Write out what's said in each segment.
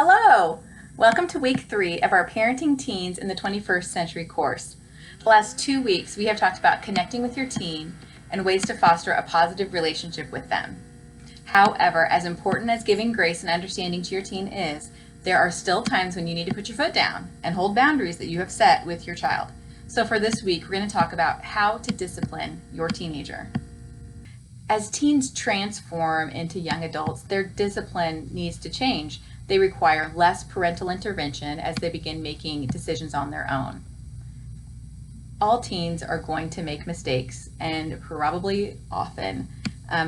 Hello! Welcome to week 3 of our Parenting Teens in the 21st Century course. The last 2 weeks we have talked about connecting with your teen and ways to foster a positive relationship with them. However, as important as giving grace and understanding to your teen is, there are still times when you need to put your foot down and hold boundaries that you have set with your child. So for this week, we're going to talk about how to discipline your teenager. As teens transform into young adults, their discipline needs to change. They require less parental intervention as they begin making decisions on their own. All teens are going to make mistakes, and probably often.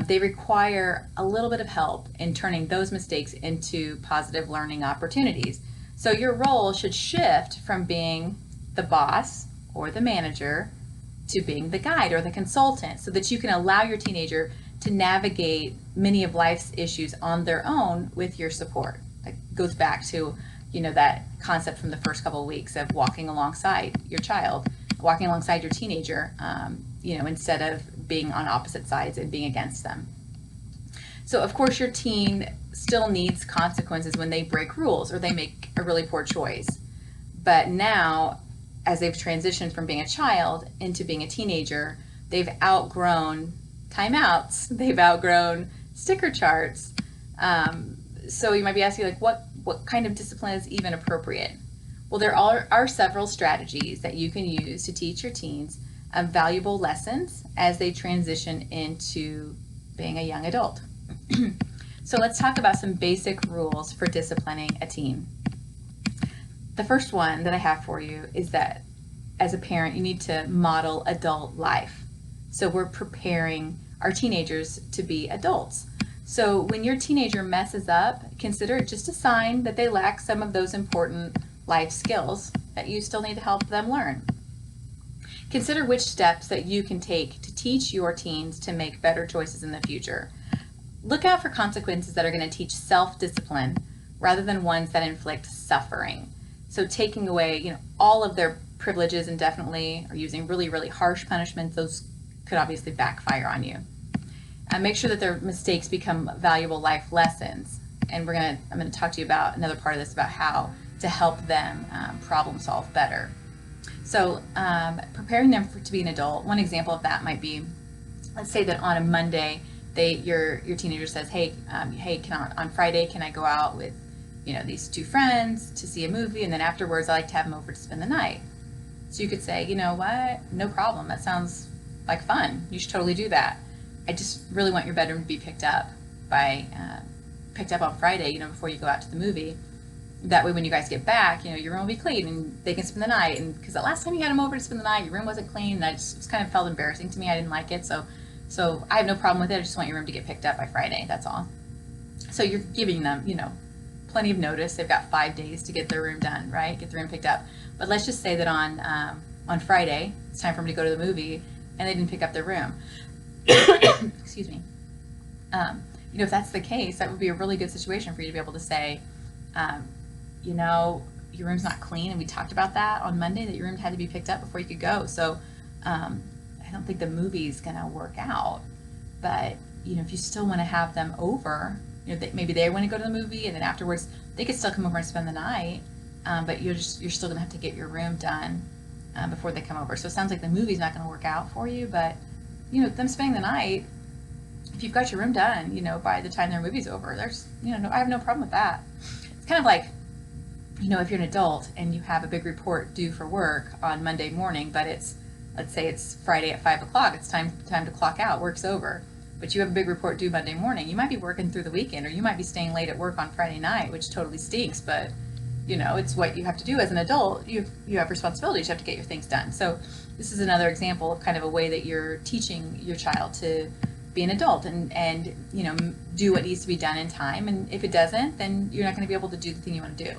They require a little bit of help in turning those mistakes into positive learning opportunities. So your role should shift from being the boss or the manager to being the guide or the consultant, so that you can allow your teenager to navigate many of life's issues on their own with your support. It goes back to, that concept from the first couple of weeks of walking alongside your child, walking alongside your teenager, instead of being on opposite sides and being against them. So of course your teen still needs consequences when they break rules or they make a really poor choice. But now, as they've transitioned from being a child into being a teenager, they've outgrown timeouts, they've outgrown sticker charts. So you might be asking, what kind of discipline is even appropriate? Well, there are several strategies that you can use to teach your teens valuable lessons as they transition into being a young adult. So let's talk about some basic rules for disciplining a teen. The first one that I have for you is that as a parent, you need to model adult life. So we're preparing our teenagers to be adults. So when your teenager messes up, consider it just a sign that they lack some of those important life skills that you still need to help them learn. Consider which steps that you can take to teach your teens to make better choices in the future. Look out for consequences that are going to teach self-discipline rather than ones that inflict suffering. So taking away, all of their privileges indefinitely, or using really, really harsh punishments, those could obviously backfire on you. Make sure that their mistakes become valuable life lessons. And I'm going to talk to you about another part of this, about how to help them problem solve better. So preparing them to be an adult, one example of that might be, let's say that on a Monday, your teenager says, hey, on Friday, can I go out with these 2 friends to see a movie, and then afterwards I like to have them over to spend the night. So you could say, you know what, no problem, that sounds like fun, you should totally do that. I just really want your bedroom to be picked up on Friday, before you go out to the movie. That way when you guys get back, your room will be clean and they can spend the night. And because the last time you had them over to spend the night, your room wasn't clean, and it just kind of felt embarrassing to me. I didn't like it. So I have no problem with it. I just want your room to get picked up by Friday, that's all. So you're giving them, plenty of notice. They've got 5 days to get their room done, right? Get the room picked up. But let's just say that on Friday, it's time for them to go to the movie, and they didn't pick up their room. Excuse me. If that's the case, that would be a really good situation for you to be able to say, your room's not clean, and we talked about that on Monday, that your room had to be picked up before you could go. So I don't think the movie's going to work out. But, if you still want to have them over, maybe they want to go to the movie, and then afterwards they could still come over and spend the night. But you're still going to have to get your room done before they come over. So it sounds like the movie's not going to work out for you, but them spending the night, if you've got your room done, by the time their movie's over, there's, I have no problem with that. It's kind of like, if you're an adult and you have a big report due for work on Monday morning, but let's say it's Friday at 5 o'clock, it's time to clock out, work's over. But you have a big report due Monday morning. You might be working through the weekend, or you might be staying late at work on Friday night, which totally stinks, but it's what you have to do as an adult. You have responsibilities, you have to get your things done. So this is another example of kind of a way that you're teaching your child to be an adult and do what needs to be done in time. And if it doesn't, then you're not going to be able to do the thing you want to do.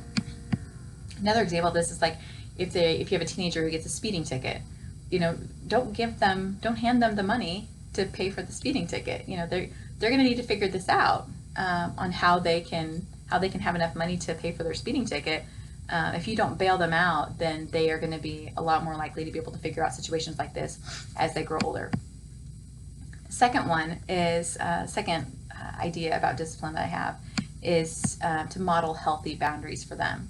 Another example of this is like if you have a teenager who gets a speeding ticket, don't hand them the money to pay for the speeding ticket. They're going to need to figure this out on how they can have enough money to pay for their speeding ticket. If you don't bail them out, then they are going to be a lot more likely to be able to figure out situations like this as they grow older. Second idea about discipline that I have is to model healthy boundaries for them.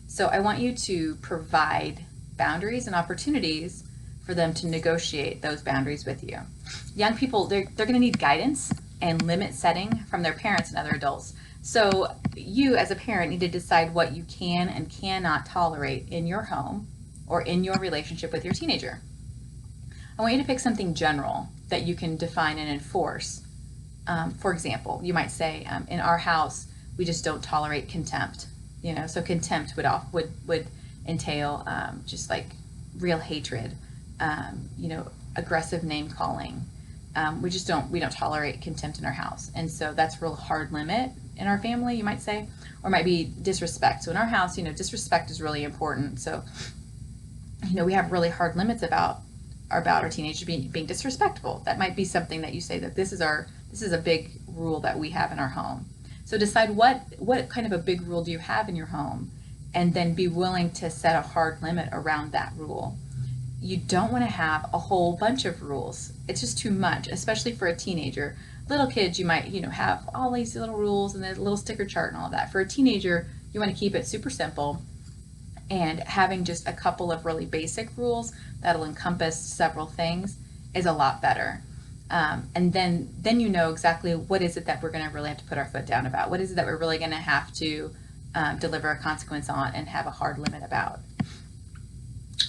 So I want you to provide boundaries and opportunities for them to negotiate those boundaries with you. Young people, they're going to need guidance and limit setting from their parents and other adults. So you as a parent need to decide what you can and cannot tolerate in your home or in your relationship with your teenager. I want you to pick something general that you can define and enforce. For example, you might say, in our house, we just don't tolerate contempt. So contempt would entail just like real hatred, aggressive name calling. We don't tolerate contempt in our house, and so that's a real hard limit in our family, you might say, or it might be disrespect. So in our house, disrespect is really important. So we have really hard limits about our teenagers being disrespectful. That might be something that you say that this is a big rule that we have in our home. So decide what kind of a big rule do you have in your home, and then be willing to set a hard limit around that rule. You don't want to have a whole bunch of rules. It's just too much, especially for a teenager. Little kids, you might have all these little rules and a little sticker chart and all of that. For a teenager, you want to keep it super simple, and having just a couple of really basic rules that'll encompass several things is a lot better. And then exactly what is it that we're going to really have to put our foot down about. What is it that we're really going to have to deliver a consequence on and have a hard limit about.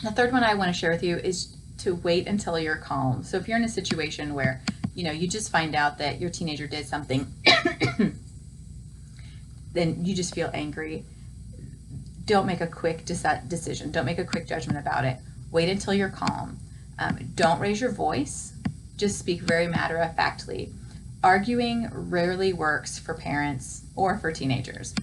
The third one I want to share with you is to wait until you're calm. So if you're in a situation where you just find out that your teenager did something, then you just feel angry. Don't make a quick decision. Don't make a quick judgment about it. Wait until you're calm. Don't raise your voice. Just speak very matter-of-factly. Arguing rarely works for parents or for teenagers.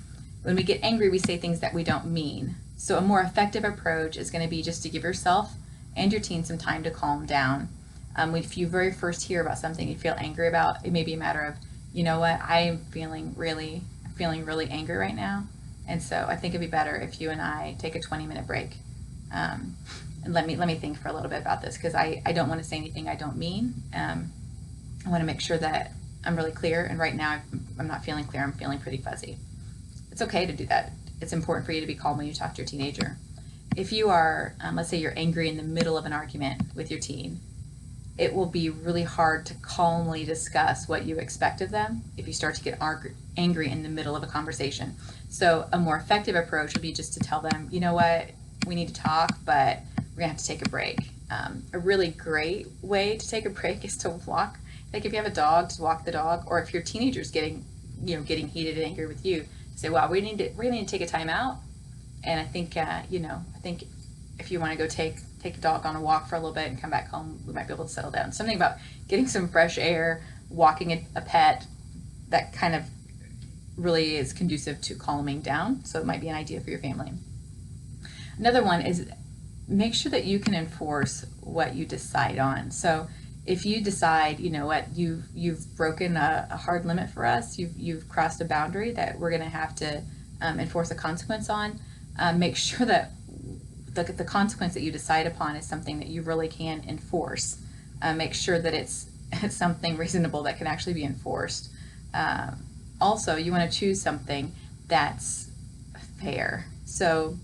When we get angry, we say things that we don't mean. So a more effective approach is going to be just to give yourself and your teen some time to calm down. If you very first hear about something you feel angry about, it may be a matter of, I'm feeling really angry right now. And so I think it'd be better if you and I take a 20-minute break. And let me think for a little bit about this, because I don't want to say anything I don't mean. I want to make sure that I'm really clear. And right now I'm not feeling clear. I'm feeling pretty fuzzy. It's okay to do that. It's important for you to be calm when you talk to your teenager. If you are, let's say you're angry in the middle of an argument with your teen, it will be really hard to calmly discuss what you expect of them if you start to get angry in the middle of a conversation. So a more effective approach would be just to tell them, you know what, we need to talk, but we're gonna have to take a break. A really great way to take a break is to walk. Like if you have a dog, to walk the dog, or if your teenager's getting heated and angry with you, say, well, we need to take a time out. And I think if you want to go take the dog on a walk for a little bit and come back home, we might be able to settle down. Something about getting some fresh air, walking a pet, that kind of really is conducive to calming down. So it might be an idea for your family. Another one is make sure that you can enforce what you decide on. So if you decide, you've broken a hard limit for us, you've crossed a boundary that we're going to have to enforce a consequence on, make sure that the consequence that you decide upon is something that you really can enforce. Make sure that it's something reasonable that can actually be enforced. Also, you want to choose something that's fair. So,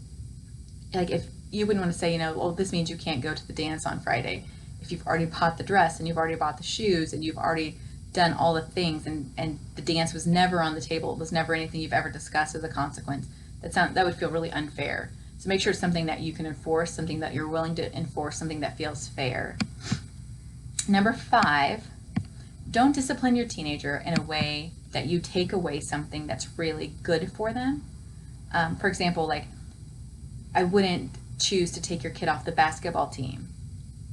like if you wouldn't want to say, this means you can't go to the dance on Friday. If you've already bought the dress and you've already bought the shoes and you've already done all the things and the dance was never on the table, it was never anything you've ever discussed as a consequence, that would feel really unfair. So make sure it's something that you can enforce, something that you're willing to enforce, something that feels fair. Number 5, don't discipline your teenager in a way that you take away something that's really good for them. For example, like I wouldn't choose to take your kid off the basketball team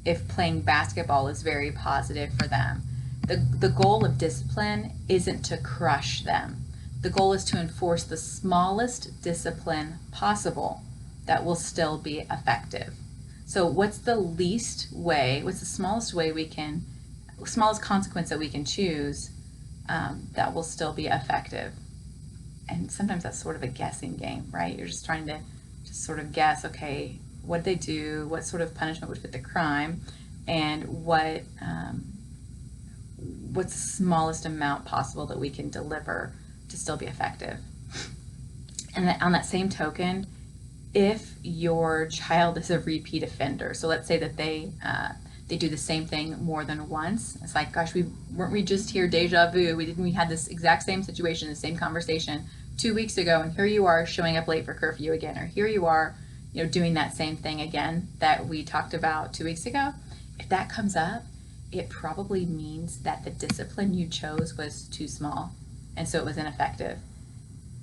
if playing basketball is very positive for them. The goal of discipline isn't to crush them. The goal is to enforce the smallest discipline possible that will still be effective. So what's the smallest consequence that we can choose that will still be effective? And sometimes that's sort of a guessing game, right? You're just trying to just sort of guess, okay, what did they do? What sort of punishment would fit the crime? And what's the smallest amount possible that we can deliver to still be effective. And then on that same token, if your child is a repeat offender, so let's say that they do the same thing more than once. It's like, gosh, weren't we just here, deja vu? We had this exact same situation, the same conversation 2 weeks ago, and here you are showing up late for curfew again, or here you are, doing that same thing again that we talked about 2 weeks ago. If that comes up, it probably means that the discipline you chose was too small, and so it was ineffective.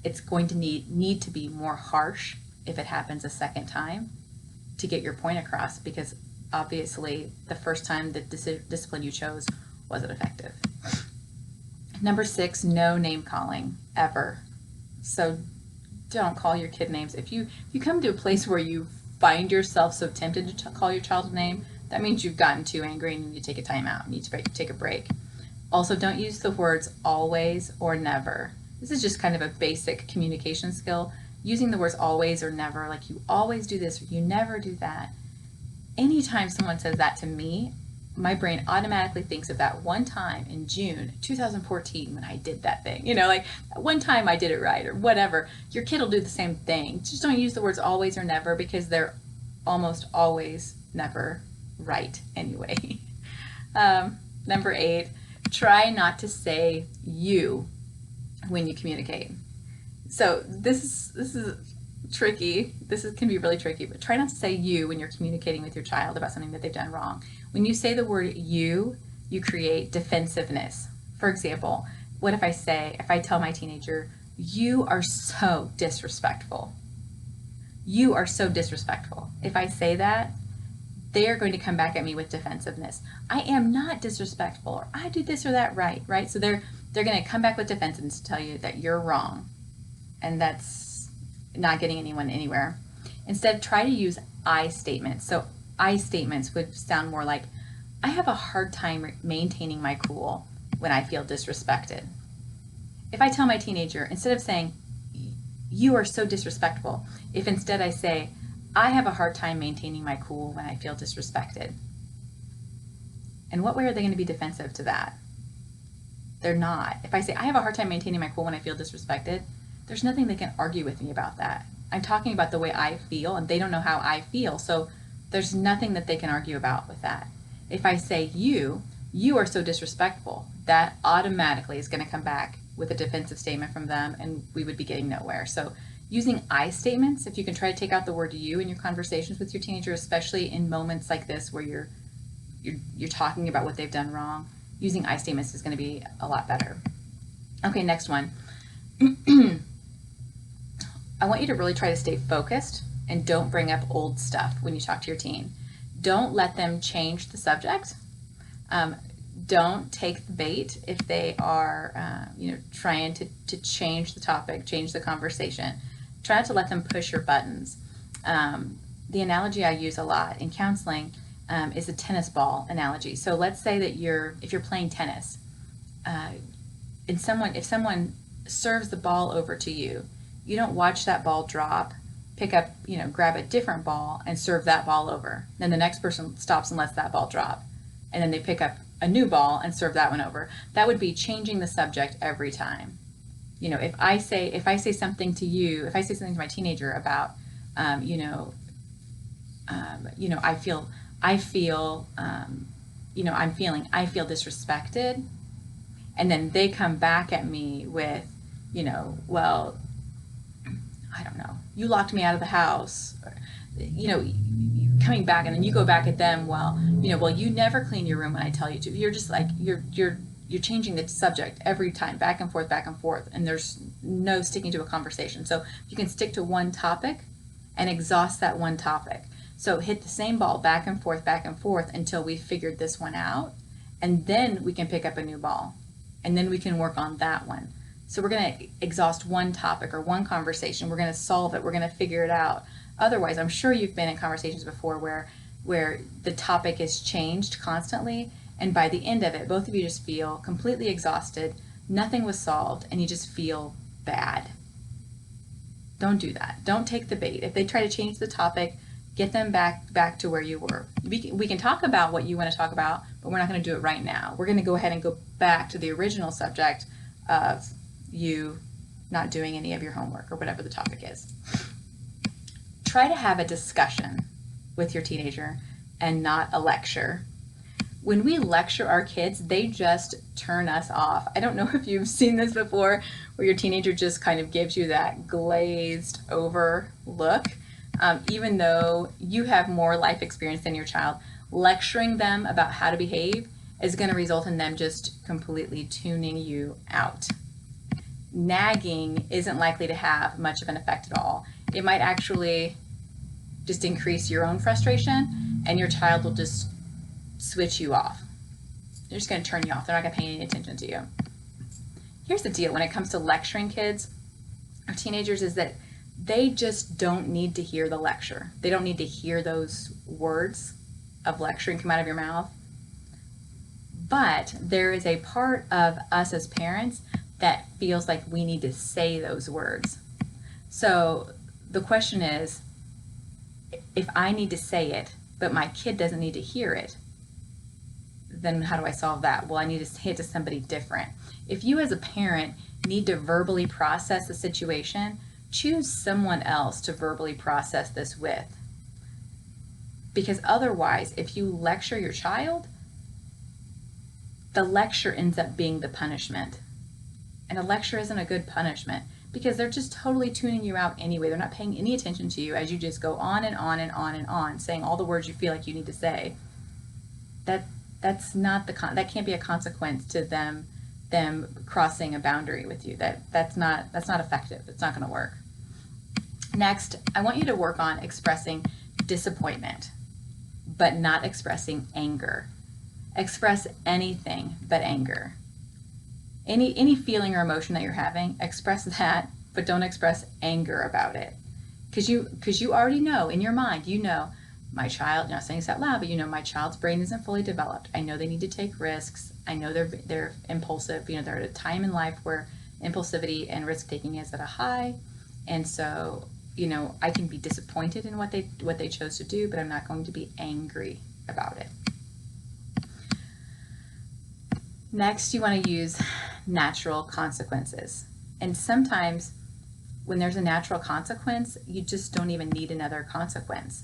It's going to need to be more harsh if it happens a second time to get your point across, because obviously the first time the discipline you chose wasn't effective. Number 6, no name calling ever. So don't call your kid names. If you come to a place where you find yourself so tempted to call your child a name, that means you've gotten too angry and you need to take a time out, you need to take a break. Also, don't use the words always or never. This is just kind of a basic communication skill. Using the words always or never, like you always do this or you never do that. Anytime someone says that to me, my brain automatically thinks of that one time in June 2014 when I did that thing. Like one time I did it right or whatever. Your kid will do the same thing. Just don't use the words always or never, because they're almost always never right anyway. Number 8, try not to say you when you communicate. So this is tricky. Can be really tricky, but try not to say you when you're communicating with your child about something that they've done wrong. When you say the word you create defensiveness. For example, what if I tell my teenager, you are so disrespectful. You are so disrespectful. If I say that, they are going to come back at me with defensiveness. I am not disrespectful, or I do this or that right? So they're going to come back with defensiveness to tell you that you're wrong. And that's not getting anyone anywhere. Instead, try to use I statements. So I statements would sound more like, I have a hard time maintaining my cool when I feel disrespected. If I tell my teenager, instead of saying, you are so disrespectful, if instead I say, I have a hard time maintaining my cool when I feel disrespected. In what way are they going to be defensive to that? They're not. If I say, I have a hard time maintaining my cool when I feel disrespected, there's nothing they can argue with me about that. I'm talking about the way I feel, and they don't know how I feel, so there's nothing that they can argue about with that. If I say you are so disrespectful, that automatically is going to come back with a defensive statement from them, and we would be getting nowhere. So using I statements, if you can try to take out the word you in your conversations with your teenager, especially in moments like this where you're talking about what they've done wrong, using I statements is going to be a lot better. Okay, next one. I want you to really try to stay focused and don't bring up old stuff when you talk to your teen. Don't let them change the subject. Don't take the bait if they are trying to change the topic, change the conversation. Try not to let them push your buttons. The analogy I use a lot in counseling is a tennis ball analogy. So let's say that if you're playing tennis, if someone serves the ball over to you, you don't watch that ball drop, pick up, grab a different ball and serve that ball over. Then the next person stops and lets that ball drop. And then they pick up a new ball and serve that one over. That would be changing the subject every time. If I say something to you, if I say something to my teenager about, I feel disrespected, and then they come back at me with, well, I don't know, you locked me out of the house, coming back, and then you go back at them, well, you never clean your room when I tell you to. You're just like, you're changing the subject every time, back and forth, and there's no sticking to a conversation. So you can stick to one topic and exhaust that one topic. So hit the same ball back and forth until we've figured this one out, and then we can pick up a new ball, and then we can work on that one. So we're going to exhaust one topic or one conversation. We're going to solve it. We're going to figure it out. Otherwise, I'm sure you've been in conversations before where the topic is changed constantly, and by the end of it, both of you just feel completely exhausted, nothing was solved, and you just feel bad. Don't do that. Don't take the bait. If they try to change the topic, get them back to where you were. We can talk about what you want to talk about, but we're not going to do it right now. We're going to go ahead and go back to the original subject of you not doing any of your homework or whatever the topic is. Try to have a discussion with your teenager and not a lecture. When we lecture our kids, they just turn us off. I don't know if you've seen this before, where your teenager just kind of gives you that glazed over look. Even though you have more life experience than your child, lecturing them about how to behave is going to result in them just completely tuning you out. Nagging isn't likely to have much of an effect at all. It might actually just increase your own frustration, and your child will just switch you off. They're just going to turn you off. They're not going to pay any attention to you. Here's the deal when it comes to lecturing kids or teenagers is that they just don't need to hear the lecture. They don't need to hear those words of lecturing come out of your mouth. But there is a part of us as parents that feels like we need to say those words. So the question is, if I need to say it, but my kid doesn't need to hear it, then how do I solve that? Well, I need to say it to somebody different. If you as a parent need to verbally process the situation, choose someone else to verbally process this with. Because otherwise, if you lecture your child, the lecture ends up being the punishment. And a lecture isn't a good punishment because they're just totally tuning you out anyway. They're not paying any attention to you as you just go on and on and on and on, saying all the words you feel like you need to say. That's not that can't be a consequence to them crossing a boundary with you. That's not effective. It's not going to work. Next, I want you to work on expressing disappointment, but not expressing anger. Express anything but anger. Any feeling or emotion that you're having, express that, but don't express anger about it. Because you already know in your mind, you know, my child, not saying this out loud, but you know my child's brain isn't fully developed. I know they need to take risks. I know they're impulsive. You know, they're at a time in life where impulsivity and risk taking is at a high. And so, you know, I can be disappointed in what they chose to do, but I'm not going to be angry about it. Next, you want to use natural consequences. And sometimes when there's a natural consequence, you just don't even need another consequence.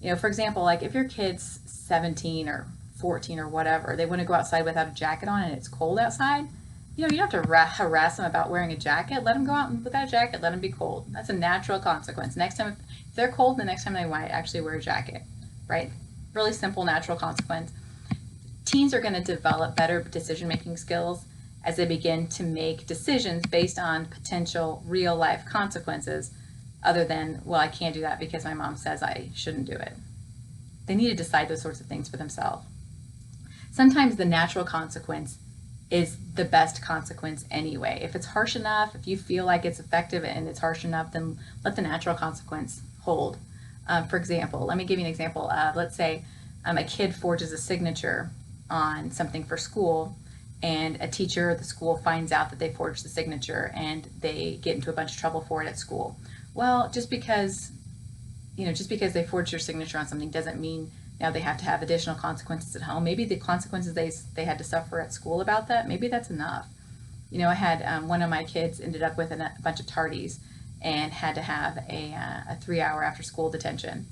You know, for example, like if your kid's 17 or 14 or whatever, they want to go outside without a jacket on and it's cold outside, you know, you don't have to harass them about wearing a jacket. Let them go out without a jacket. Let them be cold. That's a natural consequence. Next time, if they're cold, the next time they might actually wear a jacket, right? Really simple, natural consequence. Teens are going to develop better decision-making skills as they begin to make decisions based on potential real-life consequences other than, well, I can't do that because my mom says I shouldn't do it. They need to decide those sorts of things for themselves. Sometimes the natural consequence is the best consequence anyway. If it's harsh enough, if you feel like it's effective and it's harsh enough, then let the natural consequence hold. For example, let me give you an example of, let's say a kid forges a signature on something for school, and a teacher at the school finds out that they forged the signature and they get into a bunch of trouble for it at school. Well, just because they forged your signature on something doesn't mean now they have to have additional consequences at home. Maybe the consequences they had to suffer at school about that, maybe that's enough. You know, I had one of my kids ended up with a bunch of tardies and had to have a 3-hour after school detention.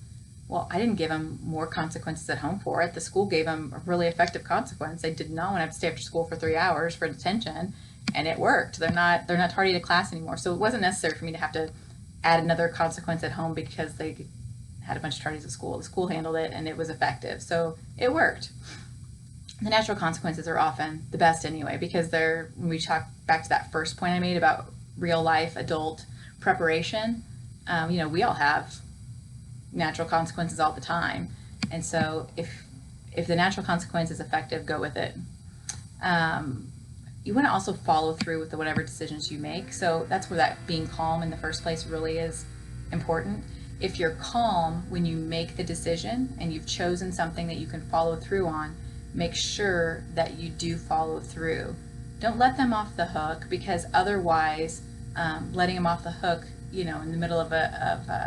Well, I didn't give him more consequences at home for it. The school gave him a really effective consequence. They did not want to have to stay after school for 3 hours for detention, and it worked. They're not tardy to class anymore. So it wasn't necessary for me to have to add another consequence at home because they had a bunch of tardies at school. The school handled it, and it was effective. So it worked. The natural consequences are often the best anyway, because when we talk back to that first point I made about real life adult preparation, you know, we all have natural consequences all the time. And so if the natural consequence is effective, go with it. You want to also follow through with whatever decisions you make. So that's where that being calm in the first place really is important. If you're calm when you make the decision and you've chosen something that you can follow through on, make sure that you do follow through. Don't let them off the hook, because otherwise letting them off the hook, you know, in the middle of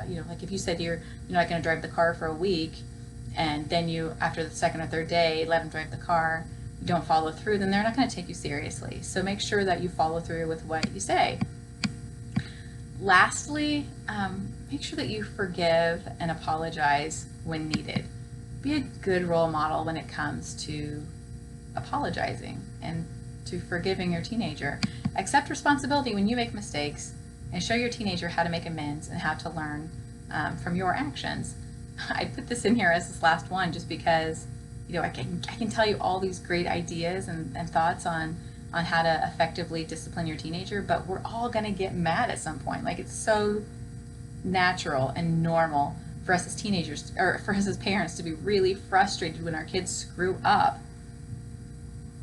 you know, like if you said you're not going to drive the car for a week, and then you, after the second or third day, let them drive the car, you don't follow through, then they're not going to take you seriously. So make sure that you follow through with what you say. Lastly, make sure that you forgive and apologize when needed. Be a good role model when it comes to apologizing and to forgiving your teenager. Accept responsibility when you make mistakes and show your teenager how to make amends and how to learn from your actions. I put this in here as this last one just because, I can tell you all these great ideas and thoughts on how to effectively discipline your teenager, but we're all going to get mad at some point. Like, it's so natural and normal for us as teenagers, or for us as parents, to be really frustrated when our kids screw up.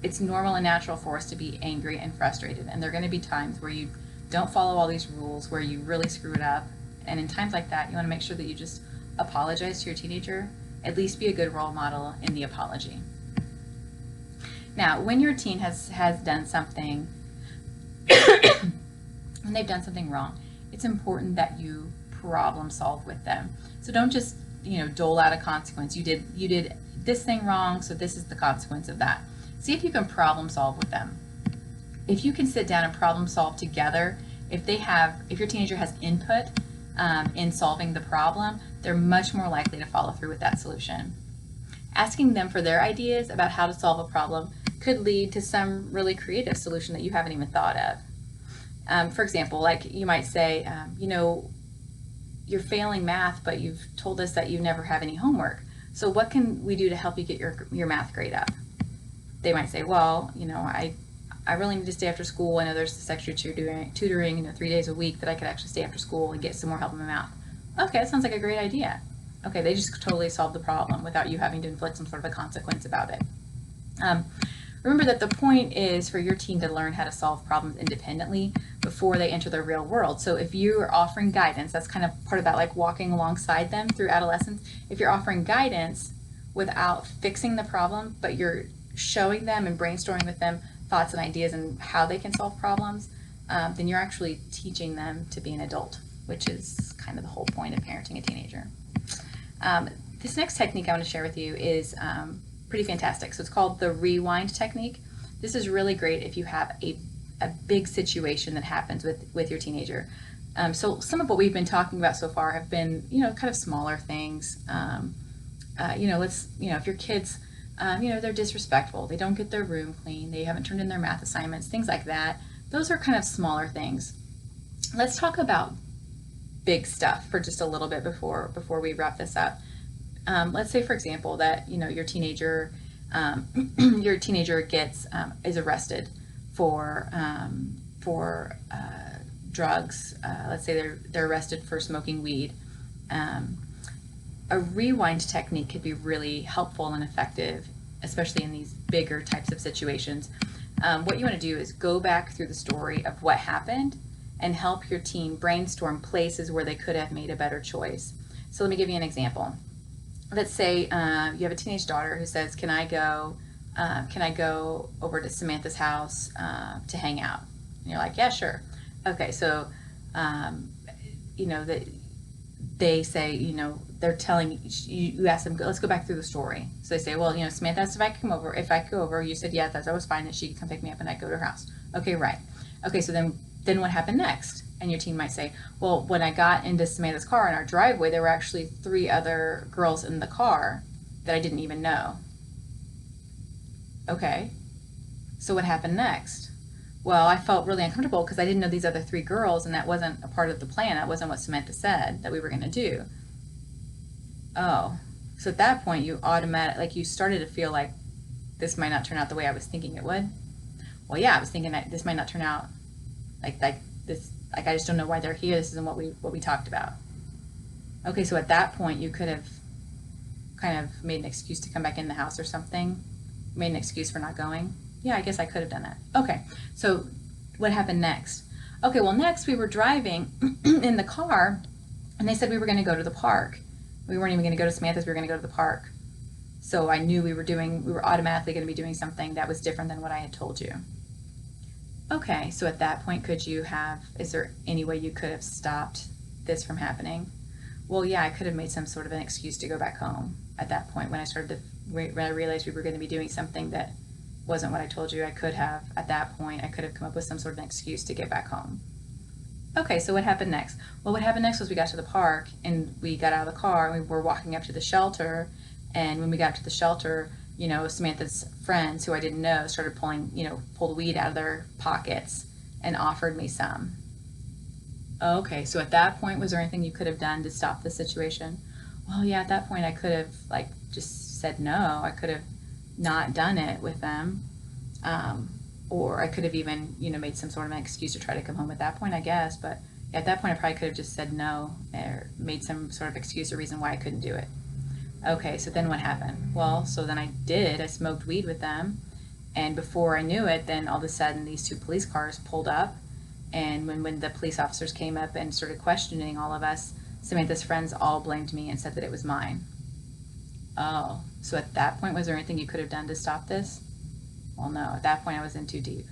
It's normal and natural for us to be angry and frustrated, and there are going to be times where you don't follow all these rules, where you really screw it up, and in times like that, you want to make sure that you just apologize to your teenager. At least be a good role model in the apology. Now, when your teen has done something, when they've done something wrong, it's important that you problem solve with them. So don't just, dole out a consequence. You did this thing wrong, so this is the consequence of that. See if you can problem solve with them. If you can sit down and problem solve together, if your teenager has input in solving the problem, they're much more likely to follow through with that solution. Asking them for their ideas about how to solve a problem could lead to some really creative solution that you haven't even thought of. For example, like you might say, you're failing math, but you've told us that you never have any homework. So what can we do to help you get your math grade up? They might say, well, I really need to stay after school. I know there's this extra tutoring 3 days a week that I could actually stay after school and get some more help in my math. Okay, that sounds like a great idea. Okay, they just totally solved the problem without you having to inflict some sort of a consequence about it. Remember that the point is for your teen to learn how to solve problems independently before they enter the real world. So if you are offering guidance, that's kind of part of that, like walking alongside them through adolescence. If you're offering guidance without fixing the problem, but you're showing them and brainstorming with them thoughts and ideas and how they can solve problems, then you're actually teaching them to be an adult, which is kind of the whole point of parenting a teenager. This next technique I want to share with you is pretty fantastic. So it's called the rewind technique. This is really great if you have a big situation that happens with your teenager. So some of what we've been talking about so far have been, kind of smaller things. If your kids, they're disrespectful, they don't get their room clean, they haven't turned in their math assignments, things like that. Those are kind of smaller things. Let's talk about big stuff for just a little bit before we wrap this up. Let's say, for example, that your teenager is arrested for drugs. Let's say they're arrested for smoking weed. A rewind technique could be really helpful and effective, especially in these bigger types of situations. What you want to do is go back through the story of what happened and help your teen brainstorm places where they could have made a better choice. So let me give you an example. Let's say you have a teenage daughter who says, can I go over to Samantha's house to hang out? And you're like, yeah, sure. Okay, so they say, they're telling you ask them, let's go back through the story. So they say, well, Samantha asked if I could go over, you said yeah, that was fine, and she could come pick me up and I'd go to her house. Okay, right. Okay, so then what happened next? And your teen might say, well, when I got into Samantha's car in our driveway, there were actually 3 other girls in the car that I didn't even know. Okay, so what happened next? Well, I felt really uncomfortable because I didn't know these other 3 girls, and that wasn't a part of the plan. That wasn't what Samantha said that we were going to do. Oh, so at that point you started to feel like this might not turn out the way I was thinking it would. Well, yeah, I was thinking that this might not turn out like this. Like, I just don't know why they're here. This isn't what we talked about. Okay, so at that point you could have kind of made an excuse to come back in the house or something. Made an excuse for not going. Yeah, I guess I could have done that. Okay, so what happened next? Okay, well, next we were driving in the car, and they said we were going to go to the park. We weren't even going to go to Samantha's, we were going to go to the park. So I knew we were automatically going to be doing something that was different than what I had told you. Okay, so at that point, is there any way you could have stopped this from happening? Well, yeah, I could have made some sort of an excuse to go back home at that point when I realized we were going to be doing something that wasn't what I told you. At that point, I could have come up with some sort of an excuse to get back home. Okay, so what happened next? Well, what happened next was we got to the park and we got out of the car and we were walking up to the shelter. And when we got to the shelter, Samantha's friends, who I didn't know, started pulled weed out of their pockets and offered me some. Okay, so at that point, was there anything you could have done to stop the situation? Well, yeah, at that point, I could have just said no. I could have not done it with them, or I could have even made some sort of an excuse to try to come home at that point, I guess. But yeah, at that point, I probably could have just said no or made some sort of excuse or reason why I couldn't do it. Okay, so then what happened? Well, so then I did. I smoked weed with them, and before I knew it, then all of a sudden these two police cars pulled up. And when the police officers came up and started questioning all of us, Samantha's friends all blamed me and said that it was mine. Oh, so at that point, was there anything you could have done to stop this? Well, no, at that point I was in too deep.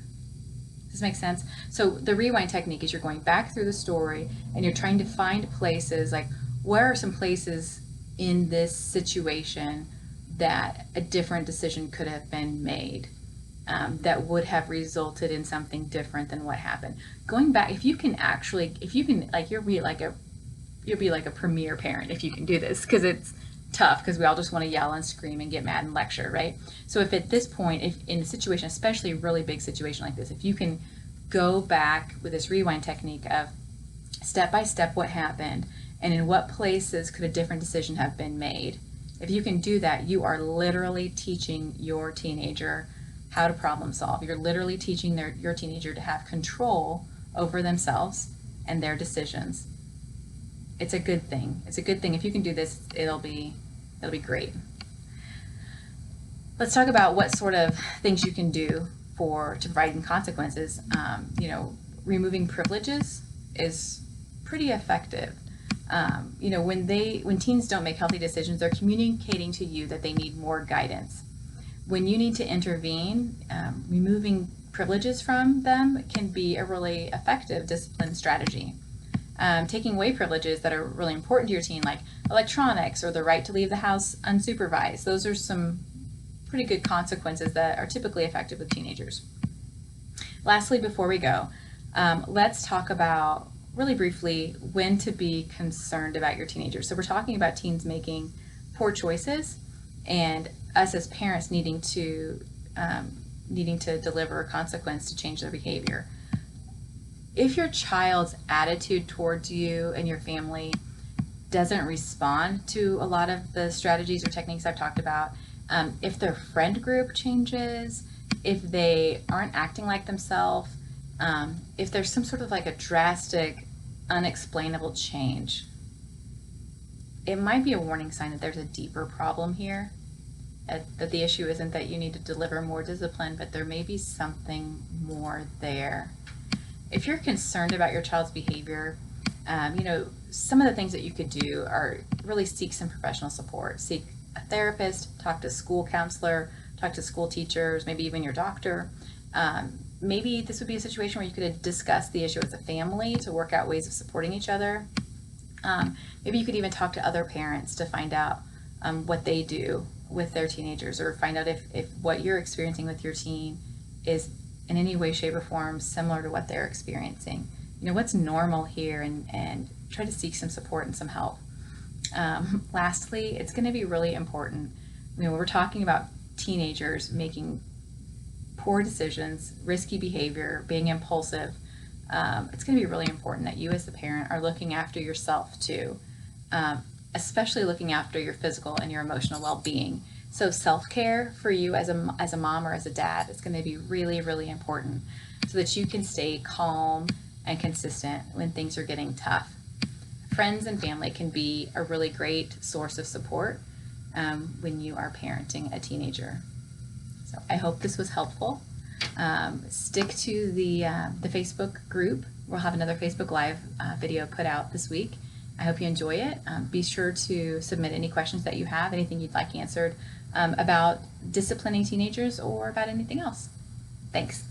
Does this make sense? So the rewind technique is you're going back through the story and you're trying to find places, like where are some places in this situation that a different decision could have been made, that would have resulted in something different than what happened. Going back, if you can, like, you'll be like a premier parent if you can do this, because it's tough, because we all just want to yell and scream and get mad and lecture, right? So if at this point, if in a situation, especially a really big situation like this, if you can go back with this rewind technique of step by step what happened and in what places could a different decision have been made, if you can do that, you are literally teaching your teenager how to problem solve. You're literally teaching your teenager to have control over themselves and their decisions. It's a good thing. It's a good thing. If you can do this, it'll be great. Let's talk about what sort of things you can do to provide consequences. Removing privileges is pretty effective. When teens don't make healthy decisions, they're communicating to you that they need more guidance. When you need to intervene, removing privileges from them can be a really effective discipline strategy. Taking away privileges that are really important to your teen, like electronics or the right to leave the house unsupervised, those are some pretty good consequences that are typically effective with teenagers. Lastly, before we go, let's talk about really briefly when to be concerned about your teenagers. So we're talking about teens making poor choices and us as parents needing to deliver a consequence to change their behavior. If your child's attitude towards you and your family doesn't respond to a lot of the strategies or techniques I've talked about, if their friend group changes, if they aren't acting like themselves, if there's some sort of like a drastic, unexplainable change, it might be a warning sign that there's a deeper problem here, that the issue isn't that you need to deliver more discipline, but there may be something more there. If you're concerned about your child's behavior, some of the things that you could do are really seek some professional support. Seek a therapist, talk to a school counselor, talk to school teachers, maybe even your doctor. Maybe this would be a situation where you could discuss the issue as a family to work out ways of supporting each other. Maybe you could even talk to other parents to find out what they do with their teenagers, or find out if what you're experiencing with your teen is in any way, shape, or form similar to what they're experiencing. What's normal here, and try to seek some support and some help. Lastly, it's going to be really important, when we're talking about teenagers making poor decisions, risky behavior, being impulsive, it's going to be really important that you as the parent are looking after yourself too, especially looking after your physical and your emotional well-being. So self-care for you as a mom or as a dad is going to be really, really important, so that you can stay calm and consistent when things are getting tough. Friends and family can be a really great source of support when you are parenting a teenager. So I hope this was helpful. Stick to the Facebook group. We'll have another Facebook Live video put out this week. I hope you enjoy it. Be sure to submit any questions that you have, anything you'd like answered about disciplining teenagers or about anything else. Thanks.